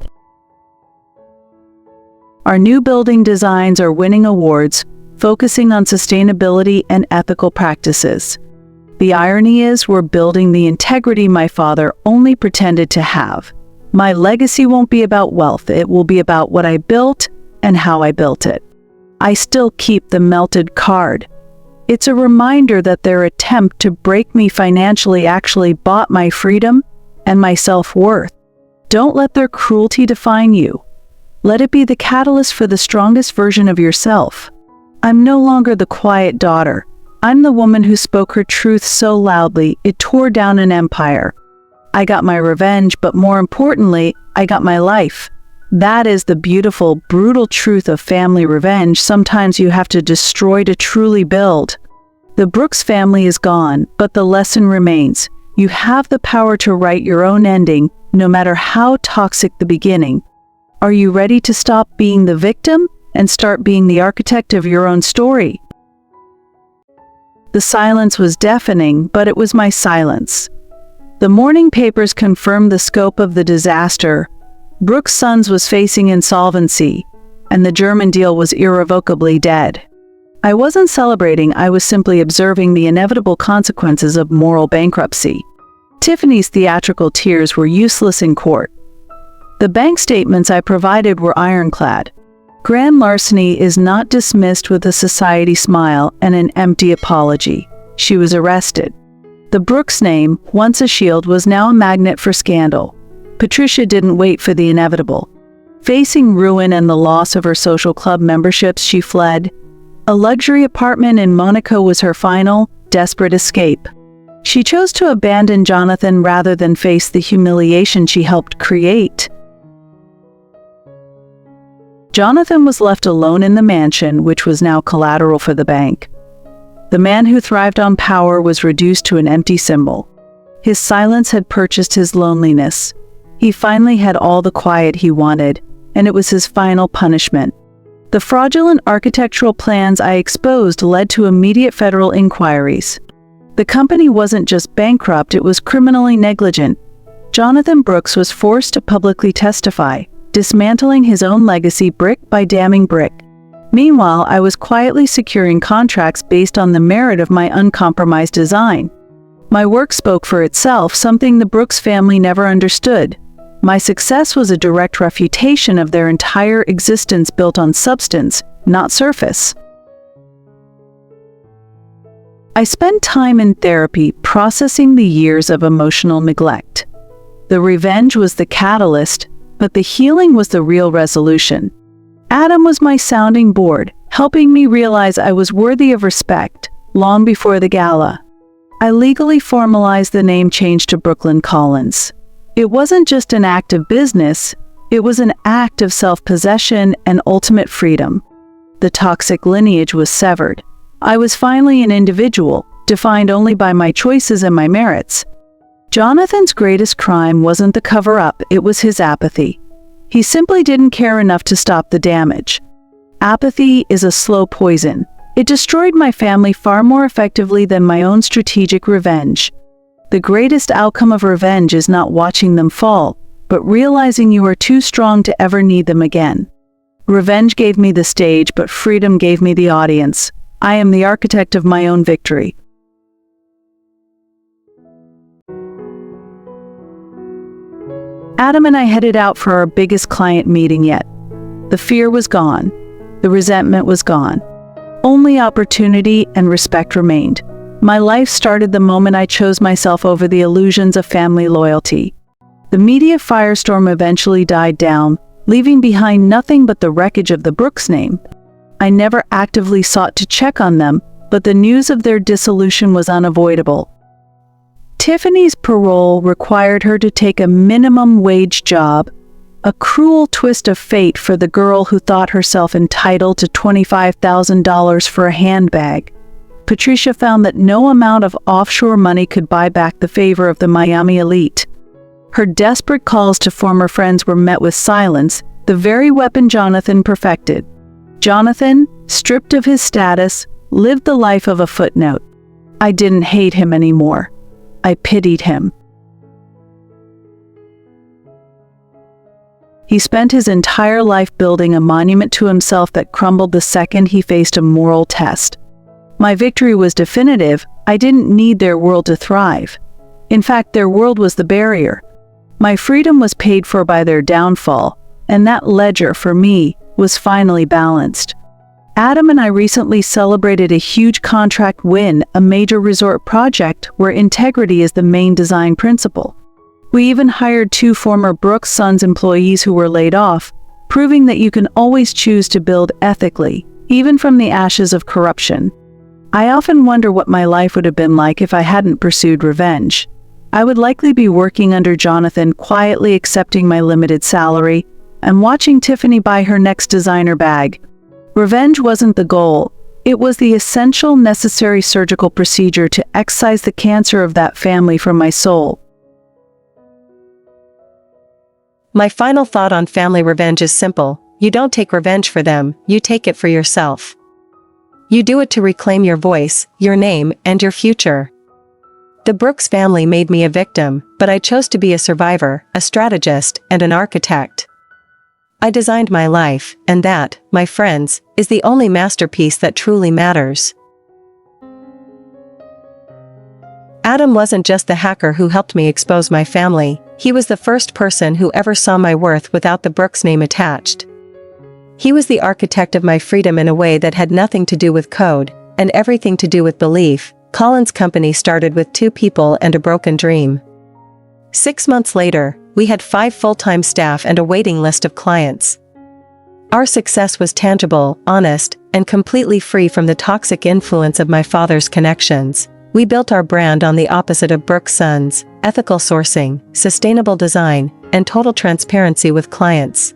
Our new building designs are winning awards, focusing on sustainability and ethical practices. The irony is, we're building the integrity my father only pretended to have. My legacy won't be about wealth, it will be about what I built and how I built it. I still keep the melted card. It's a reminder that their attempt to break me financially actually bought my freedom and my self-worth. Don't let their cruelty define you. Let it be the catalyst for the strongest version of yourself. I'm no longer the quiet daughter. I'm the woman who spoke her truth so loudly it tore down an empire. I got my revenge, but more importantly, I got my life. That is the beautiful, brutal truth of family revenge. Sometimes you have to destroy to truly build. The Brooks family is gone, but the lesson remains. You have the power to write your own ending, no matter how toxic the beginning. Are you ready to stop being the victim and start being the architect of your own story? The silence was deafening, but it was my silence. The morning papers confirmed the scope of the disaster. Brooks Sons was facing insolvency, and the German deal was irrevocably dead. I wasn't celebrating, I was simply observing the inevitable consequences of moral bankruptcy. Tiffany's theatrical tears were useless in court. The bank statements I provided were ironclad. Grand larceny is not dismissed with a society smile and an empty apology. She was arrested. The Brooks name, once a shield, was now a magnet for scandal. Patricia didn't wait for the inevitable. Facing ruin and the loss of her social club memberships, she fled. A luxury apartment in Monaco was her final, desperate escape. She chose to abandon Jonathan rather than face the humiliation she helped create. Jonathan was left alone in the mansion, which was now collateral for the bank. The man who thrived on power was reduced to an empty symbol. His silence had purchased his loneliness. He finally had all the quiet he wanted, and it was his final punishment. The fraudulent architectural plans I exposed led to immediate federal inquiries. The company wasn't just bankrupt, it was criminally negligent. Jonathan Brooks was forced to publicly testify, dismantling his own legacy brick by damning brick. Meanwhile, I was quietly securing contracts based on the merit of my uncompromised design. My work spoke for itself, something the Brooks family never understood. My success was a direct refutation of their entire existence built on substance, not surface. I spent time in therapy processing the years of emotional neglect. The revenge was the catalyst, but the healing was the real resolution. Adam was my sounding board, helping me realize I was worthy of respect, long before the gala. I legally formalized the name change to Brooklyn Collins. It wasn't just an act of business, it was an act of self-possession and ultimate freedom. The toxic lineage was severed. I was finally an individual, defined only by my choices and my merits. Jonathan's greatest crime wasn't the cover-up, it was his apathy. He simply didn't care enough to stop the damage. Apathy is a slow poison. It destroyed my family far more effectively than my own strategic revenge. The greatest outcome of revenge is not watching them fall, but realizing you are too strong to ever need them again. Revenge gave me the stage, but freedom gave me the audience. I am the architect of my own victory. Adam and I headed out for our biggest client meeting yet. The fear was gone. The resentment was gone. Only opportunity and respect remained. My life started the moment I chose myself over the illusions of family loyalty. The media firestorm eventually died down, leaving behind nothing but the wreckage of the Brooks name. I never actively sought to check on them, but the news of their dissolution was unavoidable. Tiffany's parole required her to take a minimum wage job, a cruel twist of fate for the girl who thought herself entitled to $25,000 for a handbag. Patricia found that no amount of offshore money could buy back the favor of the Miami elite. Her desperate calls to former friends were met with silence, the very weapon Jonathan perfected. Jonathan, stripped of his status, lived the life of a footnote. I didn't hate him anymore. I pitied him. He spent his entire life building a monument to himself that crumbled the second he faced a moral test. My victory was definitive. I didn't need their world to thrive. In fact, their world was the barrier. My freedom was paid for by their downfall, and that ledger, for me, was finally balanced. Adam and I recently celebrated a huge contract win, a major resort project where integrity is the main design principle. We even hired 2 former Brooks Sons employees who were laid off, proving that you can always choose to build ethically, even from the ashes of corruption. I often wonder what my life would have been like if I hadn't pursued revenge. I would likely be working under Jonathan, quietly accepting my limited salary, and watching Tiffany buy her next designer bag. Revenge wasn't the goal. It was the essential, necessary surgical procedure to excise the cancer of that family from my soul. My final thought on family revenge is simple. You don't take revenge for them, you take it for yourself. You do it to reclaim your voice, your name, and your future. The Brooks family made me a victim, but I chose to be a survivor, a strategist, and an architect. I designed my life, and that, my friends, is the only masterpiece that truly matters. Adam wasn't just the hacker who helped me expose my family, he was the first person who ever saw my worth without the Brooks name attached. He was the architect of my freedom in a way that had nothing to do with code, and everything to do with belief. Colin's company started with 2 people and a broken dream. 6 months later, we had 5 full-time staff and a waiting list of clients. Our success was tangible, honest, and completely free from the toxic influence of my father's connections. We built our brand on the opposite of Brooks Sons: ethical sourcing, sustainable design, and total transparency with clients.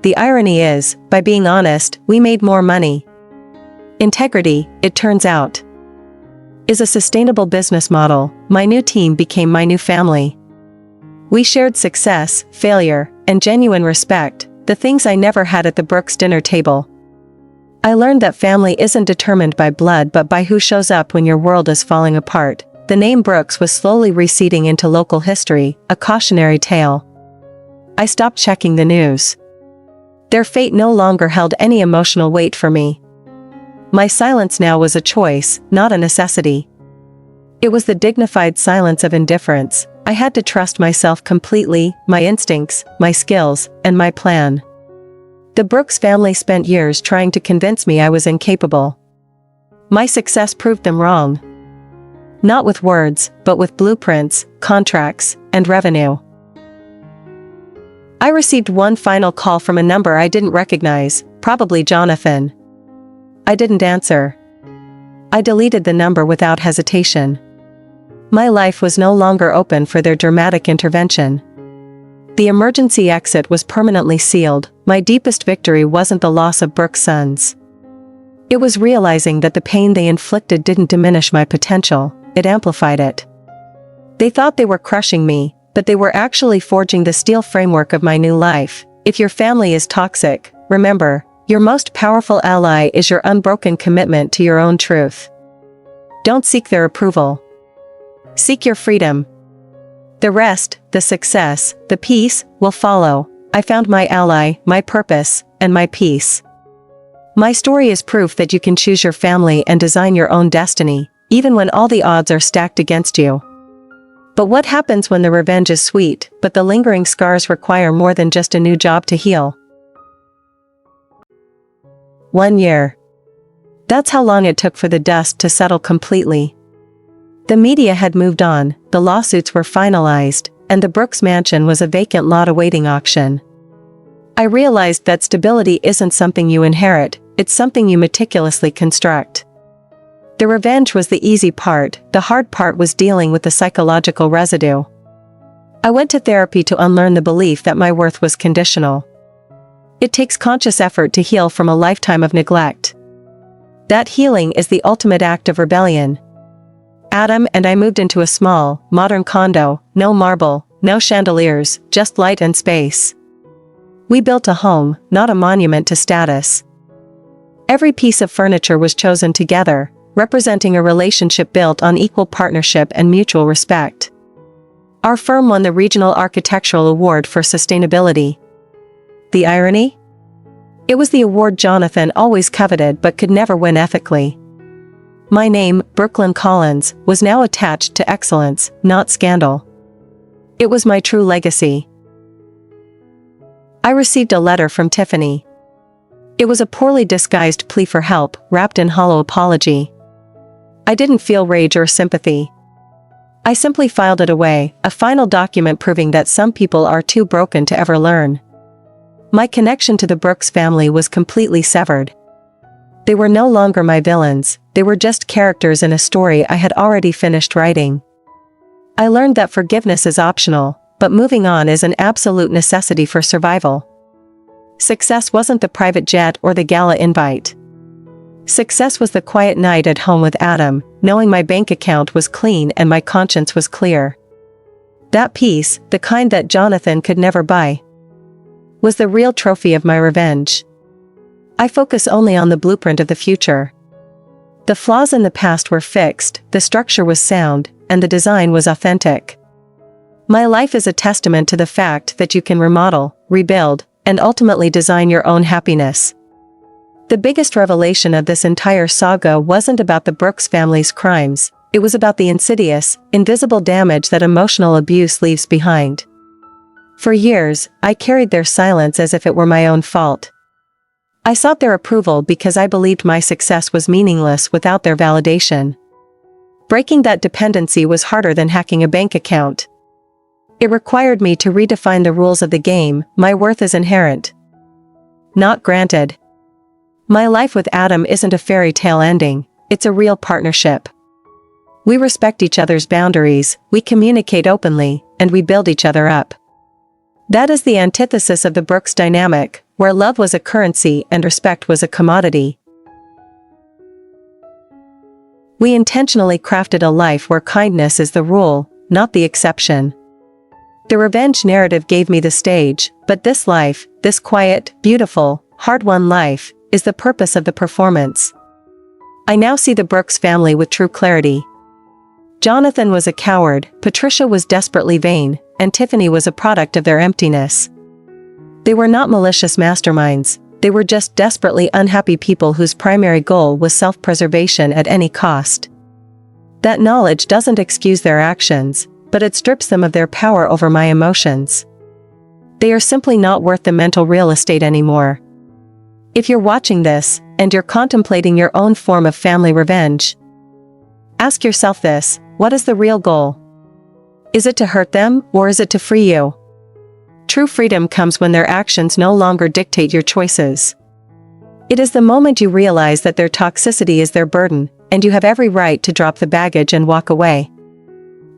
The irony is, by being honest, we made more money. Integrity, it turns out, is a sustainable business model. My new team became my new family. We shared success, failure, and genuine respect, the things I never had at the Brooks dinner table. I learned that family isn't determined by blood but by who shows up when your world is falling apart. The name Brooks was slowly receding into local history, a cautionary tale. I stopped checking the news. Their fate no longer held any emotional weight for me. My silence now was a choice, not a necessity. It was the dignified silence of indifference. I had to trust myself completely, my instincts, my skills, and my plan. The Brooks family spent years trying to convince me I was incapable. My success proved them wrong. Not with words, but with blueprints, contracts, and revenue. I received one final call from a number I didn't recognize, probably Jonathan. I didn't answer. I deleted the number without hesitation. My life was no longer open for their dramatic intervention. The emergency exit was permanently sealed. My deepest victory wasn't the loss of Brooks Sons. It was realizing that the pain they inflicted didn't diminish my potential, it amplified it. They thought they were crushing me, but they were actually forging the steel framework of my new life. If your family is toxic, remember, your most powerful ally is your unbroken commitment to your own truth. Don't seek their approval. Seek your freedom. The rest, the success, the peace, will follow. I found my ally, my purpose, and my peace. My story is proof that you can choose your family and design your own destiny, even when all the odds are stacked against you. But what happens when the revenge is sweet, but the lingering scars require more than just a new job to heal? 1 year. That's how long it took for the dust to settle completely. The media had moved on, the lawsuits were finalized, and the Brooks mansion was a vacant lot awaiting auction. I realized that stability isn't something you inherit, it's something you meticulously construct. The revenge was the easy part, the hard part was dealing with the psychological residue. I went to therapy to unlearn the belief that my worth was conditional. It takes conscious effort to heal from a lifetime of neglect. That healing is the ultimate act of rebellion. Adam and I moved into a small, modern condo, no marble, no chandeliers, just light and space. We built a home, not a monument to status. Every piece of furniture was chosen together, representing a relationship built on equal partnership and mutual respect. Our firm won the Regional Architectural Award for Sustainability. The irony? It was the award Jonathan always coveted but could never win ethically. My name, Brooklyn Collins, was now attached to excellence, not scandal. It was my true legacy. I received a letter from Tiffany. It was a poorly disguised plea for help, wrapped in hollow apology. I didn't feel rage or sympathy. I simply filed it away, a final document proving that some people are too broken to ever learn. My connection to the Brooks family was completely severed. They were no longer my villains, they were just characters in a story I had already finished writing. I learned that forgiveness is optional, but moving on is an absolute necessity for survival. Success wasn't the private jet or the gala invite. Success was the quiet night at home with Adam, knowing my bank account was clean and my conscience was clear. That peace, the kind that Jonathan could never buy, was the real trophy of my revenge. I focus only on the blueprint of the future. The flaws in the past were fixed, the structure was sound, and the design was authentic. My life is a testament to the fact that you can remodel, rebuild, and ultimately design your own happiness. The biggest revelation of this entire saga wasn't about the Brooks family's crimes, it was about the insidious, invisible damage that emotional abuse leaves behind. For years, I carried their silence as if it were my own fault. I sought their approval because I believed my success was meaningless without their validation. Breaking that dependency was harder than hacking a bank account. It required me to redefine the rules of the game. My worth is inherent, not granted. My life with Adam isn't a fairy tale ending, it's a real partnership. We respect each other's boundaries, we communicate openly, and we build each other up. That is the antithesis of the Brooks dynamic, where love was a currency and respect was a commodity. We intentionally crafted a life where kindness is the rule, not the exception. The revenge narrative gave me the stage, but this life, this quiet, beautiful, hard-won life, is the purpose of the performance. I now see the Brooks family with true clarity. Jonathan was a coward, Patricia was desperately vain, and Tiffany was a product of their emptiness. They were not malicious masterminds, they were just desperately unhappy people whose primary goal was self-preservation at any cost. That knowledge doesn't excuse their actions, but it strips them of their power over my emotions. They are simply not worth the mental real estate anymore. If you're watching this, and you're contemplating your own form of family revenge, ask yourself this: what is the real goal? Is it to hurt them, or is it to free you? True freedom comes when their actions no longer dictate your choices. It is the moment you realize that their toxicity is their burden, and you have every right to drop the baggage and walk away.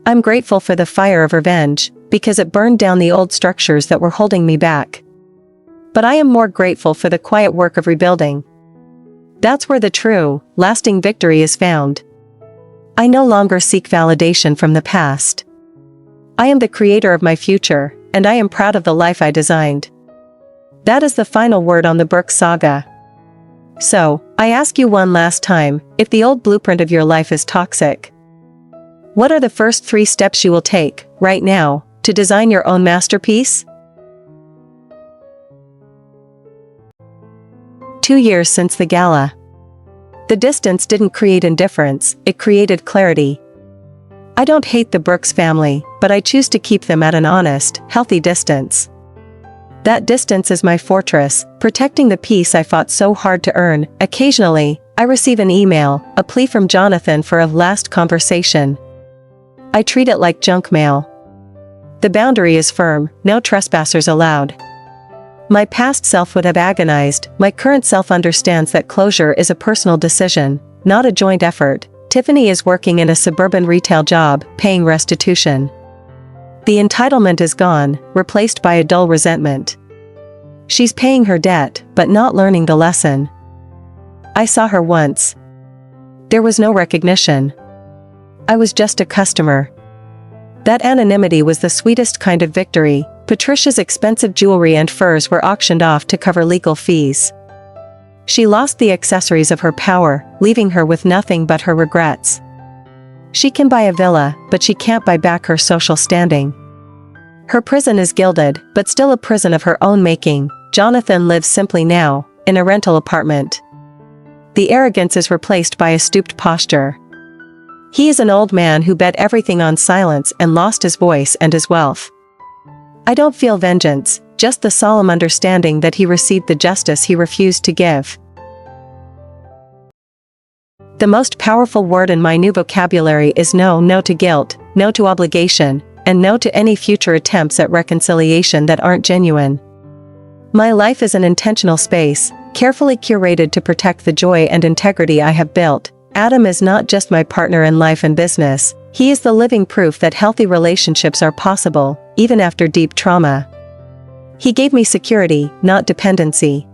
I'm grateful for the fire of revenge, because it burned down the old structures that were holding me back. But I am more grateful for the quiet work of rebuilding. That's where the true, lasting victory is found. I no longer seek validation from the past. I am the creator of my future, and I am proud of the life I designed. That is the final word on the Brooks saga. So, I ask you one last time, if the old blueprint of your life is toxic, what are the first 3 steps you will take, right now, to design your own masterpiece? 2 years since the gala. The distance didn't create indifference, it created clarity. I don't hate the Brooks family, but I choose to keep them at an honest, healthy distance. That distance is my fortress, protecting the peace I fought so hard to earn. Occasionally, I receive an email, a plea from Jonathan for a last conversation. I treat it like junk mail. The boundary is firm, no trespassers allowed. My past self would have agonized, my current self understands that closure is a personal decision, not a joint effort. Tiffany is working in a suburban retail job, paying restitution. The entitlement is gone, replaced by a dull resentment. She's paying her debt, but not learning the lesson. I saw her once, There was no recognition. I was just a customer. That anonymity was the sweetest kind of victory. Patricia's expensive jewelry and furs were auctioned off to cover legal fees. She lost the accessories of her power, leaving her with nothing but her regrets. She can buy a villa, but she can't buy back her social standing. Her prison is gilded, but still a prison of her own making. Jonathan lives simply now, in a rental apartment. The arrogance is replaced by a stooped posture. He is an old man who bet everything on silence and lost his voice and his wealth. I don't feel vengeance, just the solemn understanding that he received the justice he refused to give. The most powerful word in my new vocabulary is no. No to guilt, no to obligation, and no to any future attempts at reconciliation that aren't genuine. My life is an intentional space, carefully curated to protect the joy and integrity I have built. Adam is not just my partner in life and business, he is the living proof that healthy relationships are possible, even after deep trauma. He gave me security, not dependency.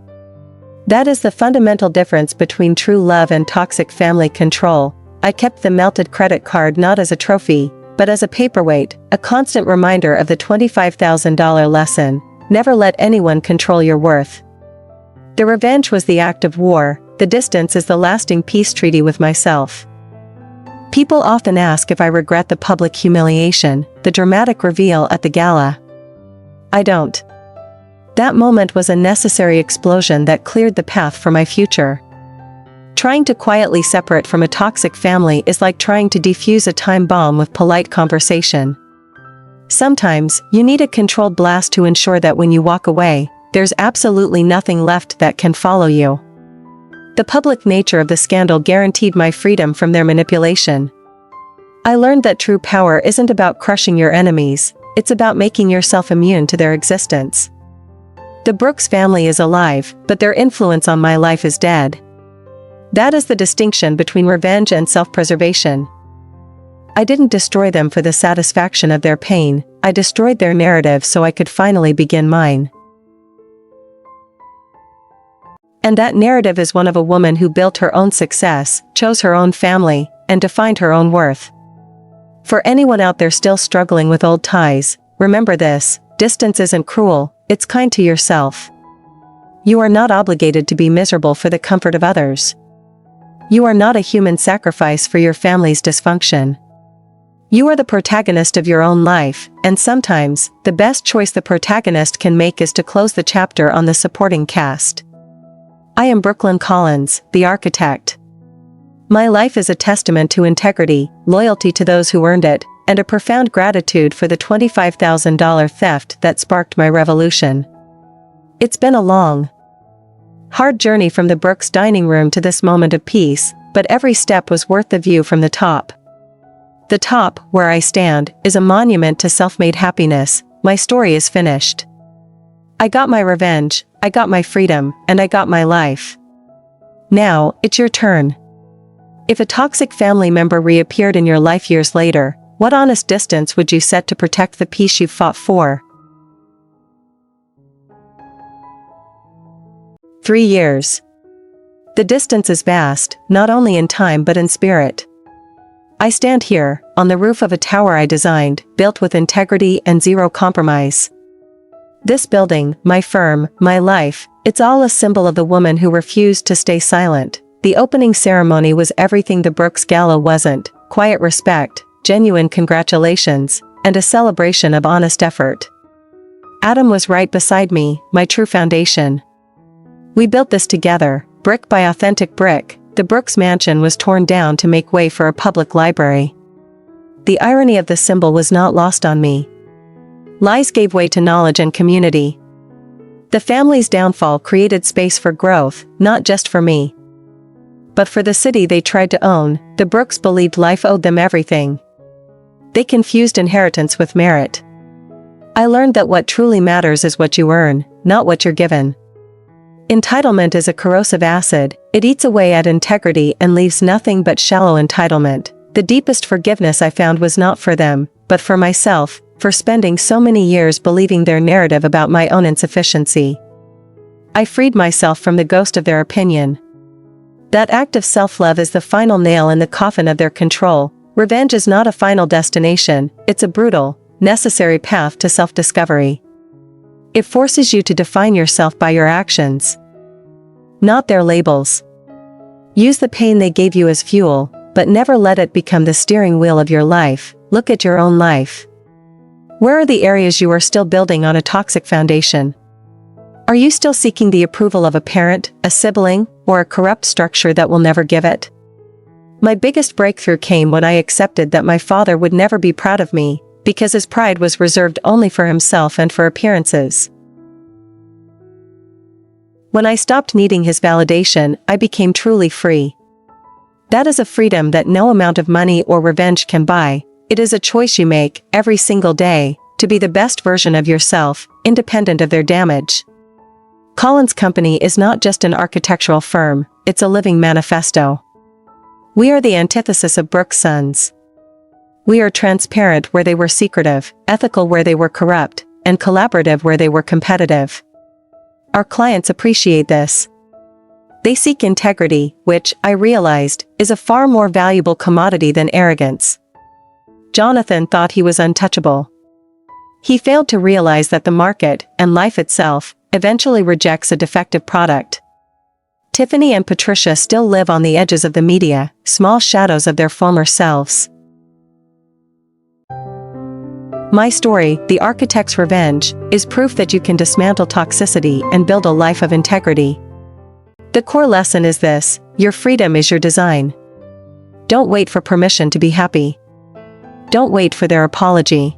That is the fundamental difference between true love and toxic family control. I kept the melted credit card not as a trophy, but as a paperweight, a constant reminder of the $25,000 lesson: never let anyone control your worth. The revenge was the act of war, the distance is the lasting peace treaty with myself. People often ask if I regret the public humiliation, the dramatic reveal at the gala. I don't. That moment was a necessary explosion that cleared the path for my future. Trying to quietly separate from a toxic family is like trying to defuse a time bomb with polite conversation. Sometimes, you need a controlled blast to ensure that when you walk away, there's absolutely nothing left that can follow you. The public nature of the scandal guaranteed my freedom from their manipulation. I learned that true power isn't about crushing your enemies, it's about making yourself immune to their existence. The Brooks family is alive, but their influence on my life is dead. That is the distinction between revenge and self-preservation. I didn't destroy them for the satisfaction of their pain, I destroyed their narrative so I could finally begin mine. And that narrative is one of a woman who built her own success, chose her own family, and defined her own worth. For anyone out there still struggling with old ties, remember this: distance isn't cruel, it's kind to yourself. You are not obligated to be miserable for the comfort of others. You are not a human sacrifice for your family's dysfunction. You are the protagonist of your own life, and sometimes, the best choice the protagonist can make is to close the chapter on the supporting cast. I am Brooklyn Collins, the architect. My life is a testament to integrity, loyalty to those who earned it, and a profound gratitude for the $25,000 theft that sparked my revolution. It's been a long, hard journey from the Brooks dining room to this moment of peace, but every step was worth the view from the top. The top, where I stand, is a monument to self-made happiness. My story is finished. I got my revenge, I got my freedom, and I got my life. Now, it's your turn. If a toxic family member reappeared in your life years later, what honest distance would you set to protect the peace you fought for? 3 years. The distance is vast, not only in time but in spirit. I stand here, on the roof of a tower I designed, built with integrity and zero compromise. This building, my firm, my life, it's all a symbol of the woman who refused to stay silent. The opening ceremony was everything the Brooks Gala wasn't: quiet respect, genuine congratulations, and a celebration of honest effort. Adam was right beside me, my true foundation. We built this together, brick by authentic brick. The Brooks mansion was torn down to make way for a public library. The irony of the symbol was not lost on me. Lies gave way to knowledge and community. The family's downfall created space for growth, not just for me, but for the city they tried to own. The Brooks believed life owed them everything. They confused inheritance with merit. I learned that what truly matters is what you earn, not what you're given. Entitlement is a corrosive acid, it eats away at integrity and leaves nothing but shallow entitlement. The deepest forgiveness I found was not for them, but for myself, for spending so many years believing their narrative about my own insufficiency. I freed myself from the ghost of their opinion. That act of self-love is the final nail in the coffin of their control. Revenge is not a final destination, it's a brutal, necessary path to self-discovery. It forces you to define yourself by your actions, not their labels. Use the pain they gave you as fuel, but never let it become the steering wheel of your life. Look at your own life. Where are the areas you are still building on a toxic foundation? Are you still seeking the approval of a parent, a sibling, or a corrupt structure that will never give it? My biggest breakthrough came when I accepted that my father would never be proud of me, because his pride was reserved only for himself and for appearances. When I stopped needing his validation, I became truly free. That is a freedom that no amount of money or revenge can buy. It is a choice you make, every single day, to be the best version of yourself, independent of their damage. Collins Company is not just an architectural firm, it's a living manifesto. We are the antithesis of Brooks Sons. We are transparent where they were secretive, ethical where they were corrupt, and collaborative where they were competitive. Our clients appreciate this. They seek integrity, which, I realized, is a far more valuable commodity than arrogance. Jonathan thought he was untouchable. He failed to realize that the market, and life itself, eventually rejects a defective product. Tiffany and Patricia still live on the edges of the media, small shadows of their former selves. My story, The Architect's Revenge, is proof that you can dismantle toxicity and build a life of integrity. The core lesson is this: your freedom is your design. Don't wait for permission to be happy. Don't wait for their apology.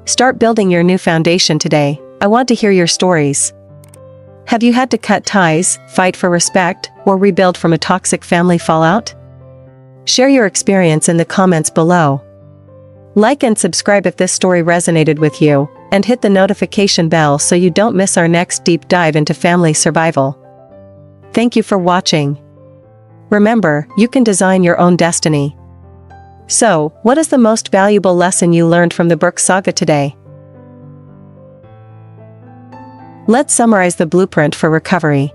Start building your new foundation today. I want to hear your stories. Have you had to cut ties, fight for respect, or rebuild from a toxic family fallout? Share your experience in the comments below. Like and subscribe if this story resonated with you, and hit the notification bell so you don't miss our next deep dive into family survival. Thank you for watching. Remember, you can design your own destiny. So, what is the most valuable lesson you learned from the Brooks saga today? Let's summarize the blueprint for recovery.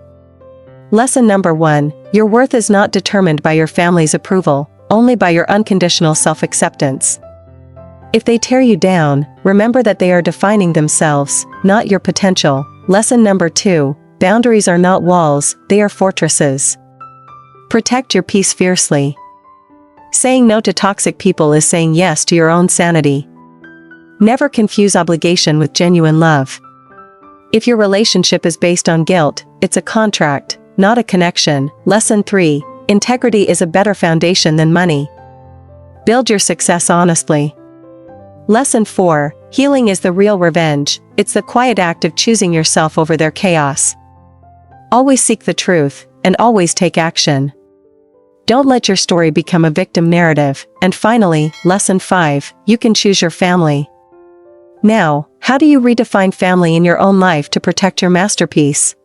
Lesson number 1, your worth is not determined by your family's approval, only by your unconditional self-acceptance. If they tear you down, remember that they are defining themselves, not your potential. Lesson number 2, boundaries are not walls, they are fortresses. Protect your peace fiercely. Saying no to toxic people is saying yes to your own sanity. Never confuse obligation with genuine love. If your relationship is based on guilt, it's a contract, not a connection. Lesson 3, integrity is a better foundation than money. Build your success honestly. Lesson 4, healing is the real revenge. It's the quiet act of choosing yourself over their chaos. Always seek the truth, and always take action. Don't let your story become a victim narrative. And finally, lesson 5, you can choose your family. Now, how do you redefine family in your own life to protect your masterpiece?